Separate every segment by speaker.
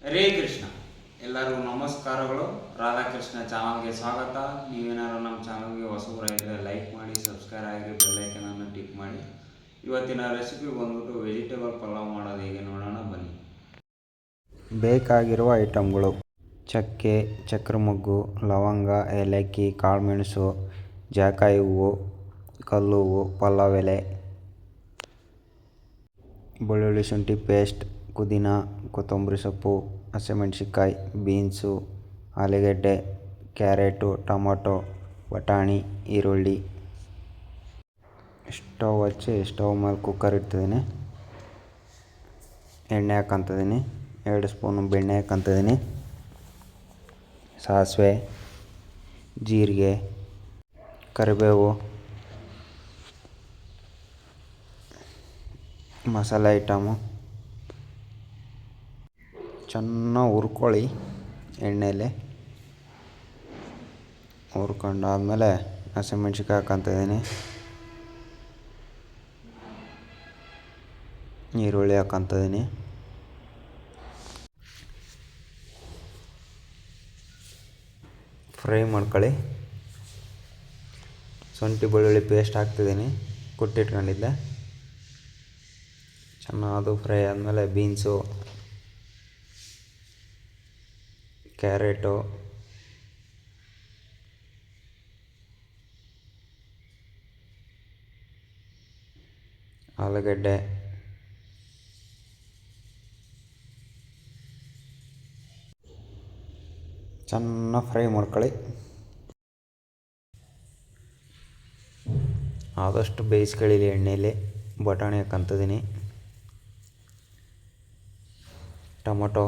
Speaker 1: ಹರೇ ಕೃಷ್ಣ. ಎಲ್ಲರಿಗೂ ನಮಸ್ಕಾರಗಳು. ರಾಧಾಕೃಷ್ಣ ಚಾನಲ್ಗೆ ಸ್ವಾಗತ. ನೀವೇನಾದ್ರು ನಮ್ಮ ಚಾನಲ್ಗೆ ಹೊಸಬರಾಗಿದ್ದರೆ ಲೈಕ್ ಮಾಡಿ, ಸಬ್ಸ್ಕ್ರೈಬ್ ಆಗಿ, ಬೆಲ್ಲೈಕನನ್ನು ಟಿಕ್ ಮಾಡಿ. ಇವತ್ತಿನ ರೆಸಿಪಿ ಬಂದ್ಬಿಟ್ಟು ವೆಜಿಟೇಬಲ್ ಪಲಾವ್ ಮಾಡೋದು ಹೇಗೆ ನೋಡೋಣ ಬನ್ನಿ.
Speaker 2: ಬೇಕಾಗಿರುವ ಐಟಮ್ಗಳು: ಚಕ್ಕೆ, ಚಕ್ರಮೊಗ್ಗು, ಲವಂಗ, ಏಲಕ್ಕಿ, ಕಾಳುಮೆಣಸು, ಜಾಕಾಯಿ ಹೂವು, ಕಲ್ಲು ಹೂವು, ಪಲಾವ್ ಎಲೆ, ಬೆಳ್ಳುಳ್ಳಿ ಶುಂಠಿ ಪೇಸ್ಟ್, ಪುದೀನ, ಕೊತ್ತಂಬರಿ ಸೊಪ್ಪು, ಹಸಿಮೆಣಸಿನ್ಕಾಯಿ, ಬೀನ್ಸು, ಆಲೂಗಡ್ಡೆ, ಕ್ಯಾರೆಟು, ಟೊಮೊಟೊ, ಬಟಾಣಿ, ಈರುಳ್ಳಿ. ಸ್ಟವ್ ಹಚ್ಚಿ ಸ್ಟವ್ ಮೇಲೆ ಕುಕ್ಕರ್ ಇಡ್ತಿದ್ದೀನಿ. ಎಣ್ಣೆ ಹಾಕ್ಕೊಂತಿದ್ದೀನಿ. 2 ಸ್ಪೂನು ಬೆಣ್ಣೆ ಹಾಕ್ಕೊಂತಿದ್ದೀನಿ. ಸಾಸಿವೆ, ಜೀರಿಗೆ, ಕರಿಬೇವು, ಮಸಾಲೆ ಐಟಮು ಚೆನ್ನಾಗಿ ಹುರ್ಕೊಳ್ಳಿ. ಎಣ್ಣೆಯಲ್ಲಿ ಹುರ್ಕೊಂಡಾದ್ಮೇಲೆ ಹಸಿಮೆಣ್ಸಿನ್ಕಾಯಿ ಹಾಕ್ಕೊಂತಿದ್ದೀನಿ. ಈರುಳ್ಳಿ ಹಾಕ್ಕೊಂತಿದ್ದೀನಿ. ಫ್ರೈ ಮಾಡ್ಕೊಳ್ಳಿ. ಶುಂಠಿ ಬೆಳ್ಳುಳ್ಳಿ ಪೇಸ್ಟ್ ಹಾಕ್ತಿದ್ದೀನಿ, ಕುಟ್ಟಿಟ್ಕೊಂಡಿದ್ದೆ. ಚೆನ್ನಾಗಿ ಫ್ರೈ ಆದಮೇಲೆ ಬೀನ್ಸು, ಕ್ಯಾರೆಟು, ಆಲೂಗಡ್ಡೆ, ಚೆನ್ನಾಗಿ ಫ್ರೈ ಮಾಡ್ಕೊಳ್ಳಿ. ಆದಷ್ಟು ಬೇಯಿಸ್ಕೊಳ್ಳಿ ಎಣ್ಣೆಯಲ್ಲಿ. ಬಟಾಣಿ ಹಾಕ್ಕೊಂತಿದ್ದೀನಿ. ಟೊಮೊಟೊ,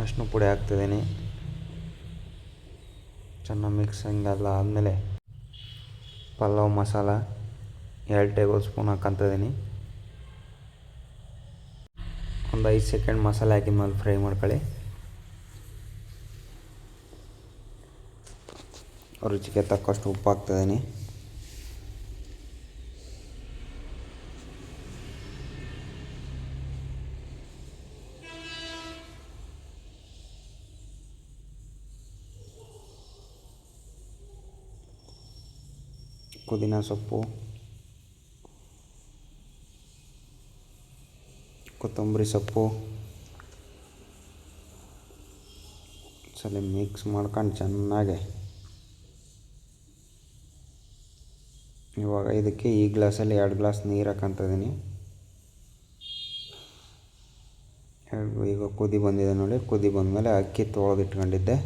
Speaker 2: ಅರಿಶಿನ ಪುಡಿ ಹಾಕ್ತಿದ್ದೀನಿ. ಚೆನ್ನಾಗಿ ಮಿಕ್ಸಿಂಗ್ ಎಲ್ಲ ಆದಮೇಲೆ ಪಲಾವ್ ಮಸಾಲ 2 ಟೇಬಲ್ ಸ್ಪೂನ್ ಹಾಕ್ಕೊಂತಿದ್ದೀನಿ. ಒಂದು 5 ಸೆಕೆಂಡ್ ಮಸಾಲೆ ಹಾಕಿದ ಮೇಲೆ ಫ್ರೈ ಮಾಡ್ಕೊಳ್ಳಿ. ರುಚಿಗೆ ತಕ್ಕಷ್ಟು ಉಪ್ಪು ಹಾಕ್ತಿದ್ದೀನಿ. ಪುದೀನ ಸೊಪ್ಪು, ಕೊತ್ತಂಬರಿ ಸೊಪ್ಪು ಸಲ ಮಿಕ್ಸ್ ಮಾಡ್ಕೊಂಡು ಚೆನ್ನಾಗಿ. ಇವಾಗ ಇದಕ್ಕೆ ಈ ಗ್ಲಾಸಲ್ಲಿ 2 ಗ್ಲಾಸ್ ನೀರು ಹಾಕ್ಕೊಂತಿದ್ದೀನಿ. ಈಗ ಕುದಿ ಬಂದಿದೆ ನೋಡಿ. ಕುದಿ ಬಂದಮೇಲೆ ಅಕ್ಕಿ ತೊಳೆದಿಟ್ಕೊಂಡಿದ್ದೆ.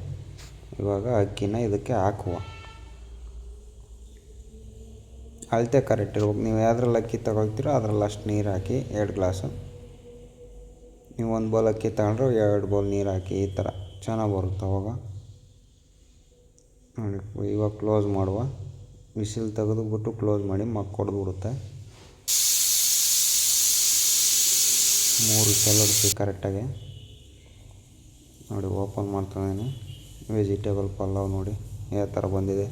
Speaker 2: ಇವಾಗ ಅಕ್ಕಿನ ಇದಕ್ಕೆ ಹಾಕುವ. ಅಳತೆ ಕರೆಕ್ಟ್ ಇರ್ಬೇಕು. ನೀವು ಯಾವ್ದ್ರಲ್ಲಿ ಅಕ್ಕಿ ತೊಗೊಳ್ತೀರೋ ಅದ್ರಲ್ಲಿ ಅಷ್ಟು ನೀರು ಹಾಕಿ. 2 ಗ್ಲಾಸು. ನೀವು 1 ಬೌಲ್ ಅಕ್ಕಿ ತಗೊಂಡ್ರೆ 2 ಬೌಲ್ ನೀರು ಹಾಕಿ. ಈ ಥರ ಚೆನ್ನಾಗಿ ಬರುತ್ತೆ ಅವಾಗ. ನೋಡಿ, ಇವಾಗ ಕ್ಲೋಸ್ ಮಾಡುವ. ವಿಸಿಲ್ ತೆಗೆದುಬಿಟ್ಟು ಕ್ಲೋಸ್ ಮಾಡಿ, ಕೊಡ್ದುಬಿಡುತ್ತೆ. 3 ವಿಸಿಲ್ ಹೊಡಿಸಿ ಕರೆಕ್ಟಾಗಿ. ನೋಡಿ, ಓಪನ್ ಮಾಡ್ತಾಯಿದ್ದೀನಿ. ವೆಜಿಟೇಬಲ್ ಪಲಾವ್ ನೋಡಿ ಯಾವ ಥರ ಬಂದಿದೆ.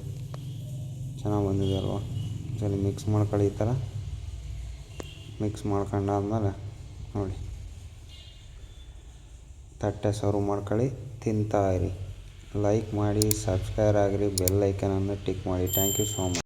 Speaker 2: ಚೆನ್ನಾಗಿ ಬಂದಿದೆ ಅಲ್ವಾ. ಸರಿ ಮಿಕ್ಸ್ ಮಾಡ್ಕೊಳ್ಳಿ. ಈ ಥರ ಮಿಕ್ಸ್ ಮಾಡ್ಕೊಂಡಾದ್ಮೇಲೆ ನೋಡಿ, ತಟ್ಟೆ ಸರ್ವ್ ಮಾಡ್ಕೊಳ್ಳಿ. ತಿಂತಾ ಇರಿ. ಲೈಕ್ ಮಾಡಿ, ಸಬ್ಸ್ಕ್ರೈಬ್ ಆಗಿರಿ, ಬೆಲ್ ಐಕನನ್ನು ಟಿಕ್ ಮಾಡಿ. Thank you so much.